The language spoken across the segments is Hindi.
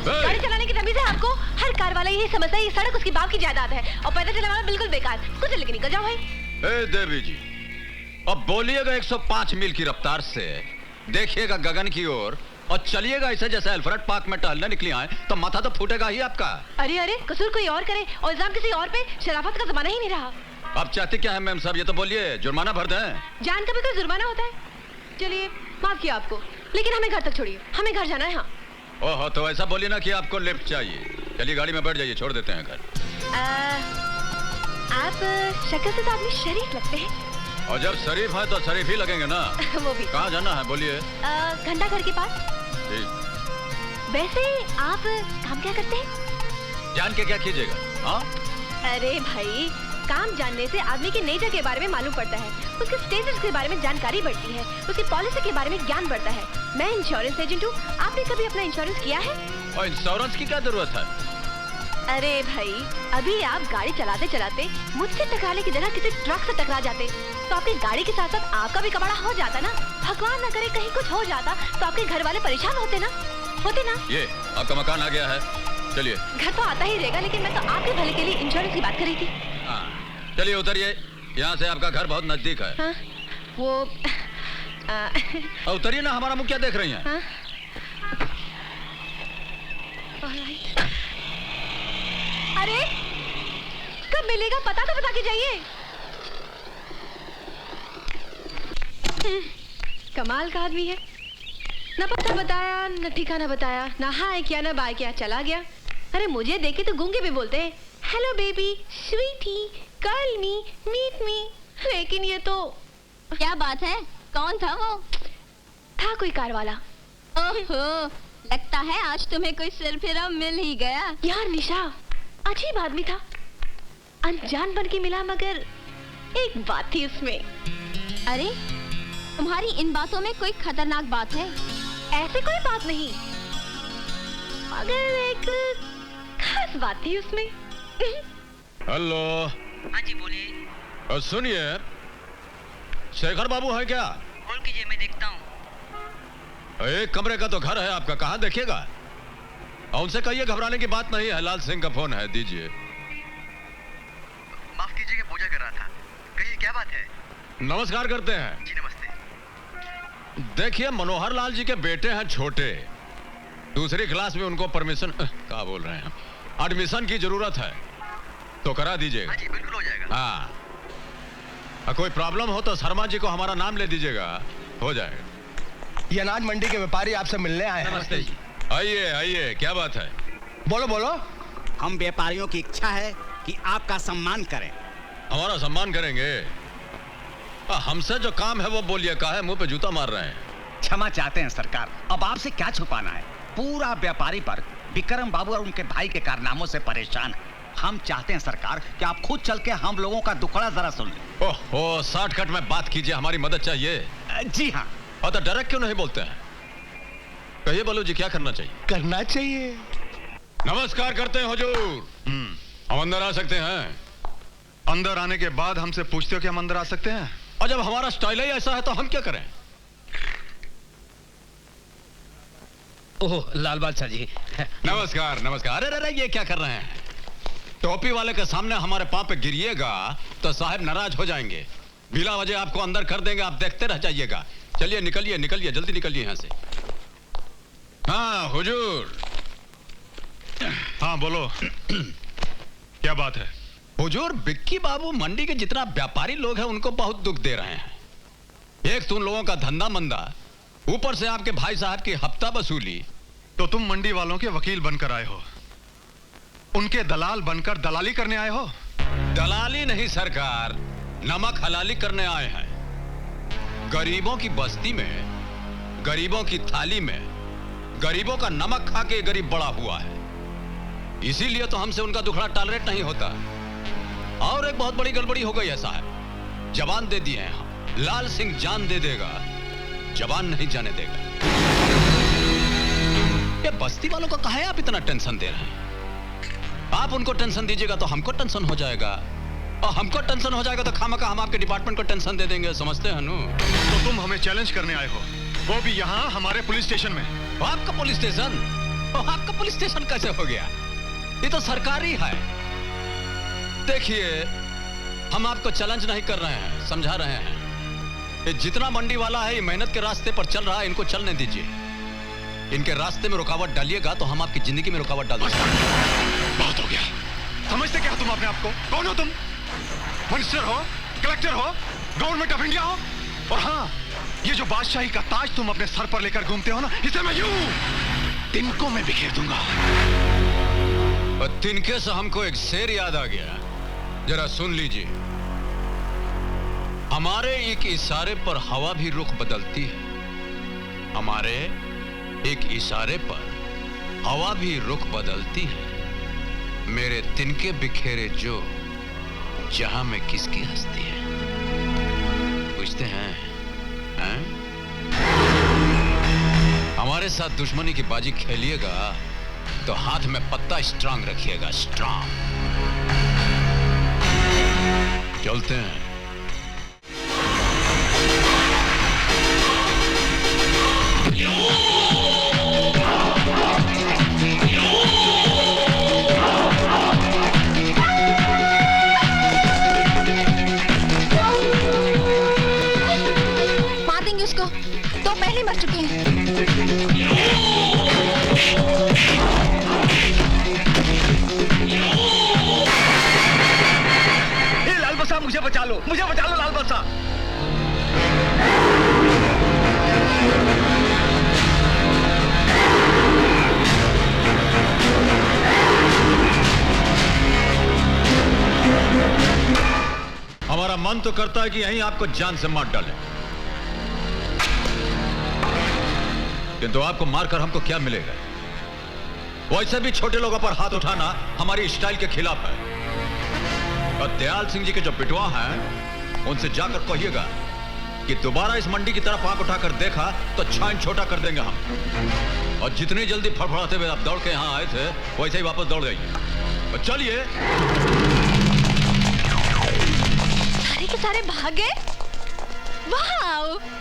गाड़ी चलाने की तमीज है आपको? हर कार वाला यही समझता है ये सड़क उसकी बाप की जायदाद है और पैदल चलने वाला बिल्कुल बेकार। कुछ लेके निकल जाओ भाई। ए देवी जी, अब बोलिएगा 105 मील की रफ्तार से, देखिएगा गगन की ओर और चलिएगा ऐसे जैसे अल्फ्रेड पार्क में टहलने निकली आए, तो माथा तो फूटेगा ही आपका। अरे अरे, कसूर कोई और करे और इल्जाम किसी और पे, शराफत का जमाना ही नहीं रहा। अब चाहते क्या है मैम साहब, ये तो बोलिए, जुर्माना भर दें? जान का भी कोई जुर्माना होता है? चलिए माफ किया आपको, लेकिन हमें घर तक छोड़िए, हमें घर जाना है। हाँ। ओहो, तो ऐसा बोलिए ना कि आपको लिफ्ट चाहिए। चलिए गाड़ी में बैठ जाइए, छोड़ देते हैं घर। आप शक्ल से तो आदमी शरीफ लगते हैं। और जब शरीफ है तो शरीफ ही लगेंगे ना। वो भी। कहाँ जाना है बोलिए? घंटा घर के पास। ठीक। वैसे आप काम क्या करते हैं? जान के क्या कीजिएगा? हाँ? अरे भाई, काम जानने से आदमी की नेचर के बारे में मालूम पड़ता है, उसके स्टेटस के बारे में जानकारी बढ़ती है, उसकी पॉलिसी के बारे में ज्ञान बढ़ता है। मैं इंश्योरेंस एजेंट हूँ, आपने कभी अपना इंश्योरेंस किया है? और इंश्योरेंस की क्या जरूरत है? अरे भाई, अभी आप गाड़ी चलाते चलाते मुझसे टकराने की जगह किसी ट्रक से टकरा जाते तो आपकी गाड़ी के साथ साथ आपका भी कबाड़ा हो जाता ना। भगवान न करे कहीं कुछ हो जाता तो आपके घर वाले परेशान होते ना। ये आपका मकान आ गया है, चलिए। घर तो आता ही रहेगा, लेकिन मैं तो आपके भले के लिए इंश्योरेंस की बात कर रही थी। हाँ, चलिए उतरिए, यहाँ से आपका घर बहुत नजदीक है। हाँ, वो उतरिए ना, हमारा मुंह क्या देख रही हैं? हाँ? अरे कब मिलेगा पता तो बता के जाइए। कमाल का आदमी है, ना पता बताया न ठिकाना बताया, ना हाय किया ना बाय किया, चला गया। अरे मुझे देखे तो गूंगे भी बोलते हैं, hello baby, sweetie, call me, meet me. लेकिन ये तो क्या बात है, कौन था वो? था कोई कार वाला। ओहो, लगता है आज तुम्हें कोई सिरफिरा मिल ही गया। यार निशा, अजीब आदमी था, अनजान बन के मिला, मगर एक बात थी उसमें। अरे तुम्हारी इन बातों में कोई खतरनाक बात है? ऐसे कोई बात नहीं, मगर एक खास बात थी उसमें। हेलो। हाँ जी बोलिए। सुनिए, शेखर बाबू है क्या? कॉल कीजिए, मैं देखता हूँ। एक कमरे का तो घर है आपका, कहाँ देखिएगा? और उनसे कहिए घबराने की बात नहीं है, लाल सिंह का फोन है, दीजिए। माफ कीजिएगा, पूजा कर रहा था। कहिए क्या बात है? नमस्कार करते हैं। जी नमस्ते। देखिए, मनोहर लाल जी के बेटे हैं छोटे, दूसरी क्लास में, उनको परमिशन क्या बोल रहे हैं, एडमिशन की जरूरत है, तो करा दीजिएगा। हाँ जी बिल्कुल हो जाएगा। हाँ, कोई प्रॉब्लम हो तो शर्मा जी को हमारा नाम ले दीजिएगा, हो जाएगा। ये अनाज मंडी के व्यापारी आपसे मिलने आए हैं। नमस्ते जी। आइए आइए, क्या बात है? बोलो बोलो। हम व्यापारियों की इच्छा है कि आपका सम्मान करें। हमारा सम्मान करेंगे? हमसे जो काम है वो बोलिए, काहे मुंह पे जूता मार रहे हैं? क्षमा चाहते हैं सरकार, अब आपसे क्या छुपाना है, पूरा व्यापारी पर विक्रम बाबू और उनके भाई के कारनामों से परेशान है। हम चाहते हैं सरकार कि आप खुद चल के हम लोगों का दुखड़ा जरा सुन लें। ओहो, शॉर्टकट में बात कीजिए, हमारी मदद चाहिए। जी हाँ। और तो डायरेक्ट क्यों नहीं बोलते हैं? कहिए बोलो जी, क्या करना चाहिए? करना चाहिए। नमस्कार करते हैं हुजूर। हम अंदर आ सकते हैं? अंदर आने के बाद हमसे पूछते हो कि हम अंदर आ सकते हैं? और जब हमारा स्टाइल ही ऐसा है तो हम क्या करें? ओह लाल बादशाह जी। नमस्कार नमस्कार। अरे अरे, ये क्या कर रहे हैं? टोपी वाले के सामने हमारे पांव पे गिरिएगा तो साहब नाराज हो जाएंगे, बिला वजह आपको अंदर कर देंगे, आप देखते रह जाइएगा। चलिए निकलिए निकलिए, जल्दी निकलिए यहाँ से। हाँ हुजूर। हाँ बोलो। क्या बात है? हुजूर, बिक्की बाबू मंडी के जितना व्यापारी लोग हैं उनको बहुत दुख दे रहे हैं। एक तो उन लोगों का धंधा मंदा, ऊपर से आपके भाई साहब की हफ्ता वसूली। तो तुम मंडी वालों के वकील बनकर आए हो, उनके दलाल बनकर दलाली करने आए हो? दलाली नहीं सरकार, नमक हलाली करने आए हैं। गरीबों की बस्ती में, गरीबों की थाली में, गरीबों का नमक खा के गरीब बड़ा हुआ है, इसीलिए तो हमसे उनका दुखड़ा टॉलरेट नहीं होता। और एक बहुत बड़ी गड़बड़ी हो गई है साहब, जबान दे दिए हैं हम, लाल सिंह जान दे देगा, जबान नहीं जाने देगा। ये बस्ती वालों को काहे आप इतना टेंशन दे रहे हैं? आप उनको टेंशन दीजिएगा तो हमको टेंशन हो जाएगा, और हमको टेंशन हो जाएगा तो खामखा हम आपके डिपार्टमेंट को टेंशन दे देंगे, समझते हैं नु? तो तुम हमें चैलेंज करने आए हो? वो भी यहाँ हमारे पुलिस स्टेशन में। आपका पुलिस स्टेशन? आपका पुलिस स्टेशन कैसे हो गया? ये तो सरकारी है। देखिए, हम आपको चैलेंज नहीं कर रहे हैं, समझा रहे हैं। ये जितना मंडी वाला है ये मेहनत के रास्ते पर चल रहा है, इनको चलने दीजिए। इनके रास्ते में रुकावट डालिएगा तो हम आपकी जिंदगी में रुकावट डाल देंगे। बहुत हो गया। समझते क्या तुम अपने आप को? कौन हो तुम? मिनिस्टर हो, कलेक्टर हो, गवर्नमेंट ऑफ इंडिया हो? और हाँ, ये जो बादशाही का ताज तुम अपने सर पर लेकर घूमते हो ना, इसे मैं यूं तिनकों में बिखेर दूंगा। और तिनके से हमको एक शेर याद आ गया, जरा सुन लीजिए। हमारे एक इशारे पर हवा भी रुख बदलती है। हमारे एक इशारे पर हवा भी रुख बदलती है। मेरे तिनके बिखेरे जो जहां में किसकी हस्ती है। पूछते हैं, हैं? हमारे साथ दुश्मनी की बाजी खेलिएगा तो हाथ में पत्ता स्ट्रांग रखिएगा, स्ट्रांग। चलते हैं। मार देंगे उसको, तो पहले मर चुके हैं। लाल बसा, मुझे बचा लो, मुझे बचा लो लाल बसा। हमारा मन तो करता है कि यहीं आपको जान से मार डालें, किंतु आपको मारकर हमको क्या मिलेगा? वैसे भी छोटे लोगों पर हाथ उठाना हमारी स्टाइल के खिलाफ है। और दयाल सिंह जी के जो बिटवा हैं, उनसे जाकर कहिएगा कि दोबारा इस मंडी की तरफ आंख उठाकर देखा तो छान छोटा कर देंगे हम। और जितनी जल्दी फड़फड़ाते हुए आप दौड़ के यहां आए थे, वैसे ही वापस दौड़ जाइए। और चलिए। सारे के सारे भाग गए। वाह!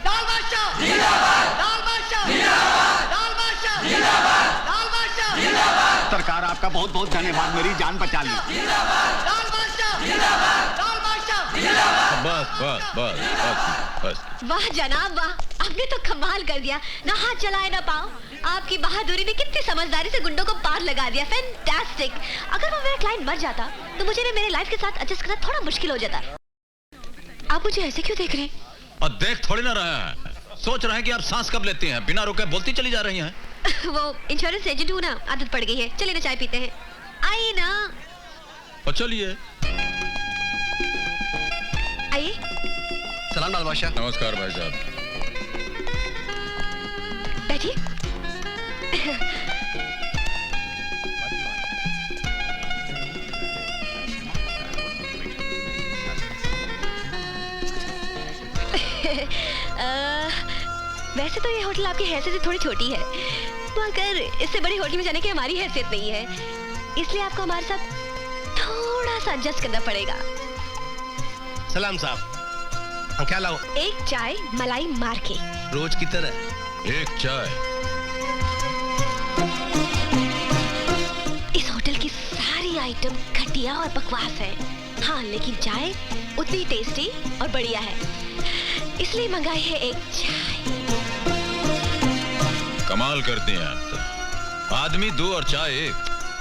लाल बादशाह जिंदाबाद, लाल बादशाह जिंदाबाद, लाल बादशाह जिंदाबाद, लाल बादशाह जिंदाबाद। सरकार आपका बहुत बहुत धन्यवाद, मेरी जान बचा ली। जिंदाबाद, लाल बादशाह जिंदाबाद, लाल बादशाह जिंदाबाद। बस बस बस बस बस। वाह जनाब वाह, आपने तो कमाल कर दिया। ना हाथ चलाए ना पाँव। आपकी बहादुरी ने कितनी समझदारी से गुंडों को पार लगा दिया। फैंटास्टिक। अगर वो मेरा क्लाइंट मर जाता तो मुझे ना मेरे लाइफ के साथ एडजस्ट करना थोड़ा मुश्किल हो जाता। आप मुझे ऐसे क्यों देख रहे हैं? और देख थोड़ी ना रहे हैं, सोच रहे हैं कि आप सांस कब लेती हैं, बिना रुके बोलती चली जा रही हैं। वो इंश्योरेंस एजेंट हूँ ना, आदत पड़ गई है। चलिए ना चाय पीते हैं। आइए ना। और चलिए। आइए। सलाम लाल बादशाह। नमस्कार भाई साहब। बैठिए। वैसे तो ये होटल आपकी हैसियत से थोड़ी छोटी है, मगर इससे बड़ी होटल में जाने की हमारी हैसियत नहीं है, इसलिए आपको हमारे साथ थोड़ा सा एडजस्ट करना पड़ेगा। सलाम साहब। हम क्या लाओ? एक चाय मलाई मार के। रोज की तरह। एक चाय। इस होटल की सारी आइटम घटिया और बकवास है, हाँ लेकिन चाय उतनी टेस्टी और बढ़िया है, इसलिए मंगाई है एक चाय। कमाल करती हैं आप तो। आदमी दो और चाय एक।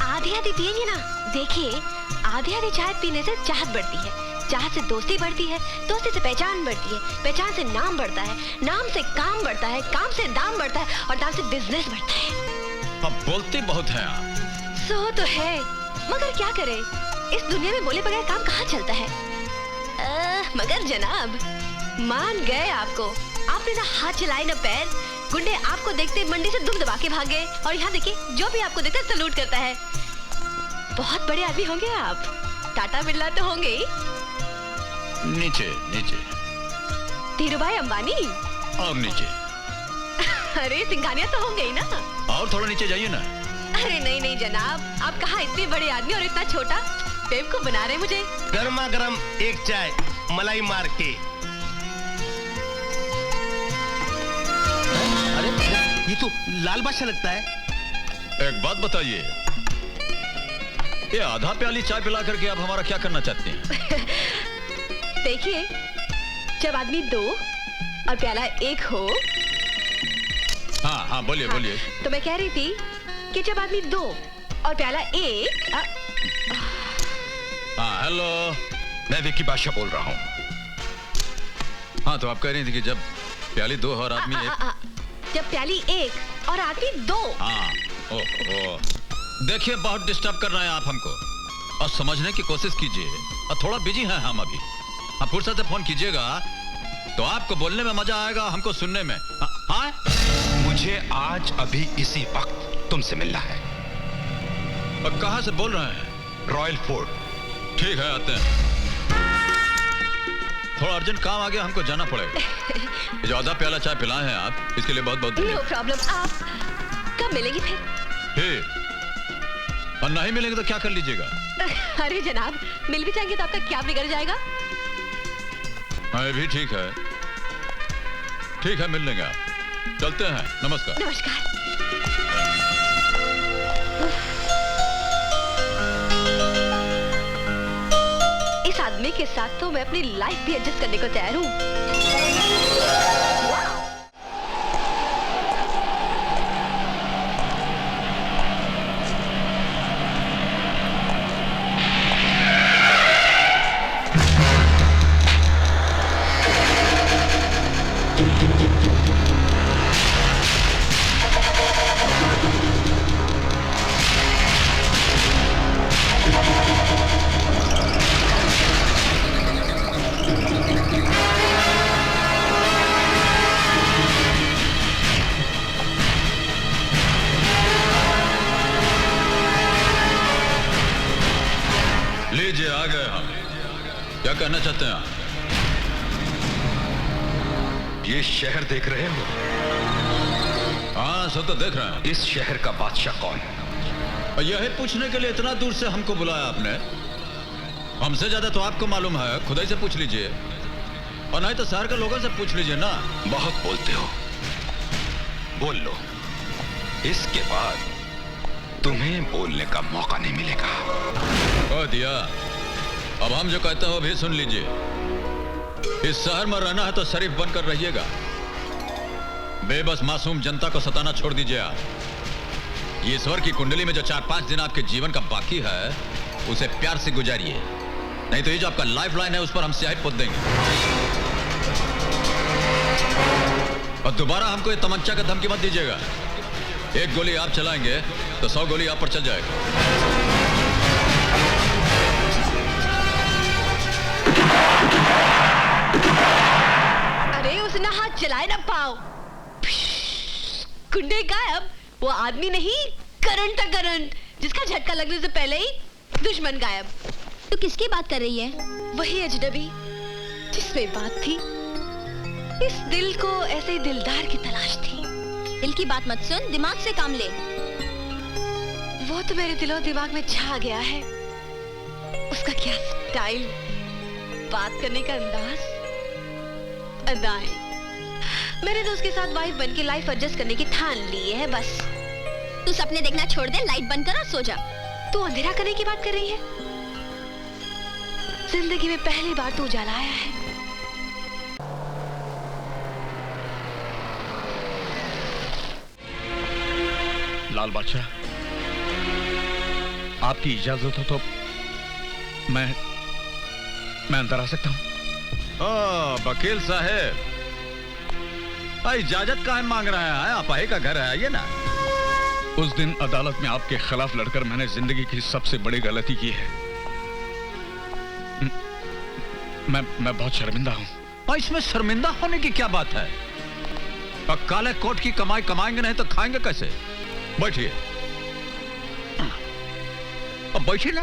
आधी आधी पिएंगे ना। देखिए, आधी आधी चाय पीने से चाहत बढ़ती है, चाहत से दोस्ती बढ़ती है, दोस्ती से पहचान बढ़ती है, पहचान से नाम बढ़ता है, नाम से काम बढ़ता है, काम से दाम बढ़ता है और दाम से बिजनेस बढ़ता है। अब बोलती बहुत हैं आप। सो तो है, मगर क्या करें, इस दुनिया में बोले बगैर काम कहाँ चलता है। मगर जनाब, मान गए आपको। आपने ना हाथ चलाए ना पैर। गुंडे आपको देखते मंडी से दुम दबा के भाग गए, और यहाँ देखिए जो भी आपको देखता है सलूट करता है। बहुत बड़े आदमी होंगे आप, टाटा बिरला तो होंगे ही। नीचे नीचे। धीरूभाई अंबानी। और नीचे। अरे सिंघानिया तो होंगे ही ना। और थोड़ा नीचे जाइए ना। अरे नहीं नहीं जनाब, आप कहाँ इतने बड़े आदमी और इतना छोटा। बेवकूफ बना रहे मुझे। गर्मा गर्म एक चाय मलाई मार के। ये तो लाल बादशाह लगता है। एक बात बताइए, ये आधा प्याली चाय पिला करके आप हमारा क्या करना चाहते हैं? देखिए, जब आदमी 2 और प्याला 1 हो। हाँ हाँ, बोलिए बोलिए। तो मैं कह रही थी कि जब आदमी 2 और प्याला 1। हाँ हेलो, मैं विक्की बादशाह बोल रहा हूँ। हाँ तो आप कह रही थी कि जब प्याली 2 और आदमी 1। जब प्याली 1 और आदमी 2। हाँ, ओह देखिए, बहुत डिस्टर्ब कर रहे हैं आप हमको, और समझने की कोशिश कीजिए, और थोड़ा बिजी हैं हम अभी। आप फुर्सत से फोन कीजिएगा तो आपको बोलने में मजा आएगा, हमको सुनने में। हाँ, मुझे आज अभी इसी वक्त तुमसे मिलना है। और कहाँ से बोल रहे हैं? Royal fort. ठीक है, आते हैं। थोड़ा अर्जेंट काम आ गया, हमको जाना पड़ेगा। ये जो आधा प्याला चाय पिलाए हैं आप, इसके लिए बहुत बहुत नो प्रॉब्लम। आप कब मिलेंगे फिर? ठीक, और नहीं मिलेंगे तो क्या कर लीजिएगा? अरे जनाब, मिल भी जाएंगे तो आपका क्या बिगड़ जाएगा? हाँ भी ठीक है, ठीक है, मिल लेंगे आप। चलते हैं, नमस्कार। नमस्कार। इस आदमी के साथ तो मैं अपनी लाइफ भी एडजस्ट करने को तैयार हूँ। लीजिए, आ गए हम। क्या कहना चाहते हैं आप? ये शहर देख रहे हो? हाँ, सब तो देख रहे हैं। इस शहर का बादशाह कौन है? और यही पूछने के लिए इतना दूर से हमको बुलाया आपने? हमसे ज्यादा तो आपको मालूम है, खुद ही से पूछ लीजिए, और नहीं तो शहर के लोगों से पूछ लीजिए ना। बहुत बोलते हो, बोल लो। इसके बाद तुम्हें बोलने का मौका नहीं मिलेगा। कह दिया। अब हम जो कहते हैं वो भी सुन लीजिए। इस शहर में रहना है तो शरीफ बनकर रहिएगा। बेबस मासूम जनता को सताना छोड़ दीजिए आप। ईश्वर की कुंडली में जो 4-5 दिन आपके जीवन का बाकी है, उसे प्यार से गुजारिए, नहीं तो ये जो आपका लाइफ लाइन है उस पर हम स्याही पोत देंगे। और दोबारा हमको ये तमंचा का धमकी मत दीजिएगा। एक गोली आप चलाएंगे तो 100 गोली आप पर चल जाएगा। अरे उसने हाथ चलाए ना पाओ। कुंडे गायब। वो आदमी नहीं, करंट है करंट, जिसका झटका लगने से पहले ही दुश्मन गायब। तो किसकी बात कर रही है? वही अजनबी जिसमें बात थी। इस दिल को ऐसे दिलदार की तलाश थी। दिल की बात मत सुन, दिमाग से काम ले। वो तो मेरे दिलो दिमाग में छा गया है। उसका क्या स्टाइल, बात करने का अंदाज, अदाएं। मैंने तो उसके साथ वाइफ बन के लाइफ एडजस्ट करने की ठान ली है बस। तू सपने देखना छोड़ दे, लाइट बंद कर और सो जा। तू अंधेरा करने की बात कर रही है? जिंदगी में पहली बार तू उजाला आया है। लाल बादशाह, आपकी इजाजत हो तो मैं अंदर आ सकता हूं? वकील साहब, इजाजत काहे मांग रहे हैं? आप ही का घर है, आइए ना। उस दिन अदालत में आपके खिलाफ लड़कर मैंने जिंदगी की सबसे बड़ी गलती की है। मैं बहुत शर्मिंदा हूं। और इसमें शर्मिंदा होने की क्या बात है? और काले कोट की कमाई कमाएंगे नहीं तो खाएंगे कैसे? बैठिए, अब बैठिए ना।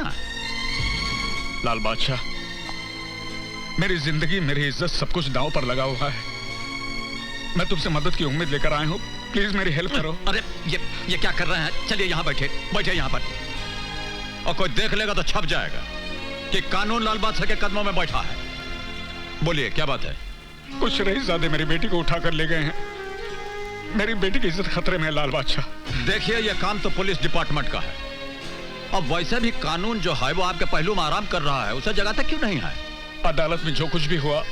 लाल बादशाह, मेरी जिंदगी, मेरी इज्जत, सब कुछ दांव पर लगा हुआ है। मैं तुमसे मदद की उम्मीद लेकर आया हूं, प्लीज मेरी हेल्प करो। अरे ये क्या कर रहे हैं? चलिए यहाँ बैठे, बैठे यहाँ पर, और कोई देख लेगा तो छप जाएगा कि कानून लाल बादशाह के कदमों में बैठा है। बोलिए, क्या बात है? कुछ रईसज़ादे मेरी बेटी को उठाकर ले गए हैं। मेरी बेटी की इज्जत खतरे में है लाल बादशाह। देखिए, यह काम तो पुलिस डिपार्टमेंट का है। अब वैसे भी कानून जो है वो आपके पहलू में आराम कर रहा है, उसे जगाता क्यों नहीं है? अदालत में जो कुछ भी हुआ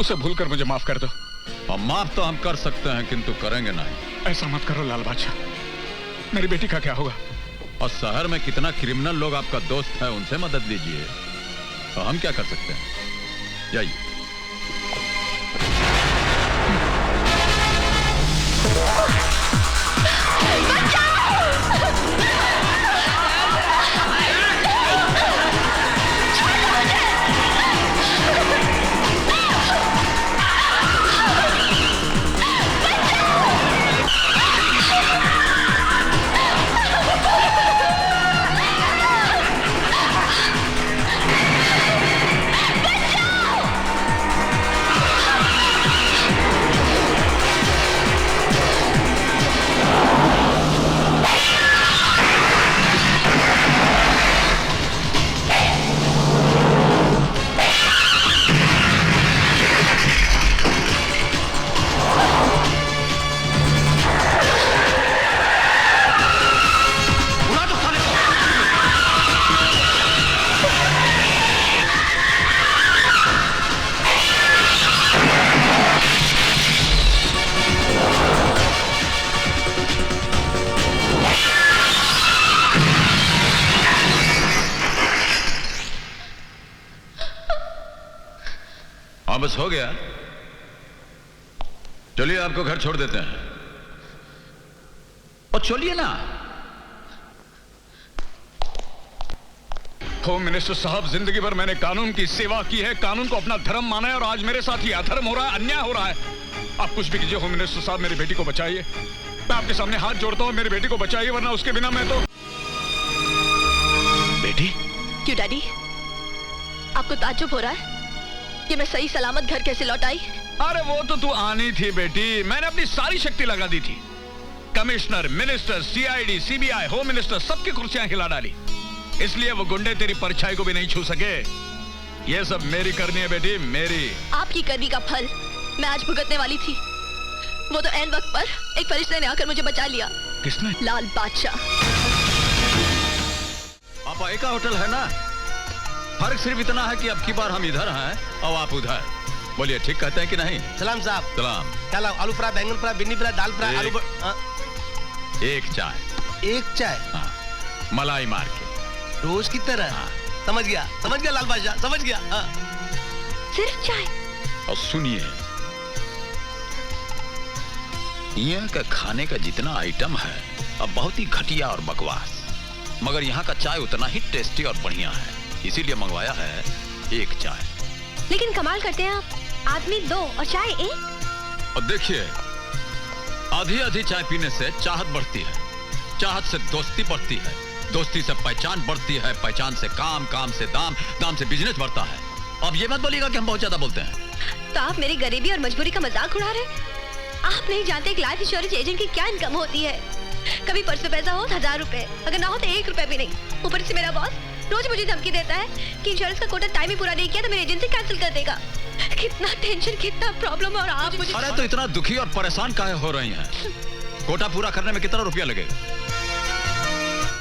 उसे भूलकर मुझे माफ कर दो। और माफ तो हम कर सकते हैं, किंतु करेंगे नहीं। ऐसा मत करो लाल बादशाह, मेरी बेटी का क्या होगा? और शहर में कितना क्रिमिनल लोग आपका दोस्त है, उनसे मदद लीजिए। तो हम क्या कर सकते हैं? जाइए। हाँ, बस हो गया। चलिए, आपको घर छोड़ देते हैं। और चलिए ना। होम मिनिस्टर साहब, जिंदगी भर मैंने कानून की सेवा की है, कानून को अपना धर्म माना है, और आज मेरे साथ ये अधर्म हो रहा है, अन्याय हो रहा है। आप कुछ भी कीजिए होम मिनिस्टर साहब, मेरी बेटी को बचाइए। मैं आपके सामने हाथ जोड़ता हूँ, मेरी बेटी को बचाइए, वरना उसके बिना मैं तो। बेटी? क्यों डैडी, आपको ताज्जुब हो रहा है कि मैं सही सलामत घर कैसे लौट आई? अरे वो तो तू आनी थी बेटी, मैंने अपनी सारी शक्ति लगा दी थी। Commissioner, minister, CID, CBI, home minister, सबकी कुर्सियां हिला डाली। इसलिए वो गुंडे तेरी परछाई को भी नहीं छू सके। ये सब मेरी करनी है बेटी, मेरी। आपकी करनी का फल मैं आज भुगतने वाली थी। वो तो ऐन वक्त पर एक फरिश्ते ने आकर मुझे बचा लिया। किसने? लाल बादशाह। पापा, एक होटल है ना, फर्क सिर्फ इतना है कि अब की बार हम इधर हैं और आप उधर। बोलिए, ठीक कहते हैं कि नहीं? सलाम साहब। सलाम। क्या लाओ? आलू फ्राई, बैंगन फ्राई, भिंडी फ्राई, दाल फ्राई, आलू एक चाय। एक चाय? हाँ, मलाई मार के, रोज की तरह। हाँ। समझ गया लाल बादशाह, समझ गया। हाँ। सिर्फ चाय? और सुनिए, यहाँ का खाने का जितना आइटम है अब बहुत ही घटिया और बकवास, मगर यहाँ का चाय उतना ही टेस्टी और बढ़िया है, इसीलिए मंगवाया है एक चाय। लेकिन कमाल करते हैं आप, आदमी 2 और चाय 1। और देखिए, आधी आधी चाय पीने से चाहत बढ़ती है, चाहत से दोस्ती बढ़ती है, दोस्ती से पहचान बढ़ती है, पहचान से काम, काम से दाम, दाम से बिजनेस बढ़ता है। अब ये मत बोलिएगा कि हम बहुत ज्यादा बोलते हैं। तो आप मेरी गरीबी और मजबूरी का मजाक उड़ा रहे? आप नहीं जानते एक लाइफ इंश्योरेंस एजेंट की क्या इनकम होती है। कभी पर्स में पैसा हो 1000 रुपए, अगर ना हो तो 1 रुपए भी नहीं। ऊपर से मेरा बॉस रोज मुझे धमकी देता है कि इंश्योरेंस का कोटा टाइम ही पूरा नहीं किया तो मेरी एजेंसी कैंसिल कर देगा। कितना टेंशन, कितना प्रॉब्लम है, और आप मुझे। अरे तो इतना दुखी और परेशान काहे हो रही हैं? कोटा पूरा करने में कितना रुपया लगेगा?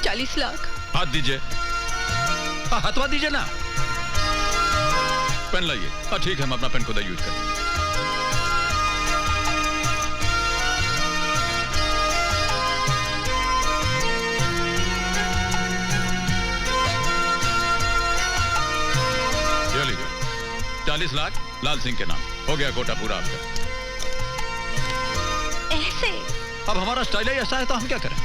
40 लाख। हाथ दीजिए। हथवा दीजिए ना। पेन लाइए। ठीक है, हम अपना पेन खुद यूज करें। ये लीजिए, 40 लाख लाल सिंह के नाम, हो गया कोटा पूरा आपका। ऐसे? अब हमारा स्टाइल ही ऐसा है तो हम क्या करें?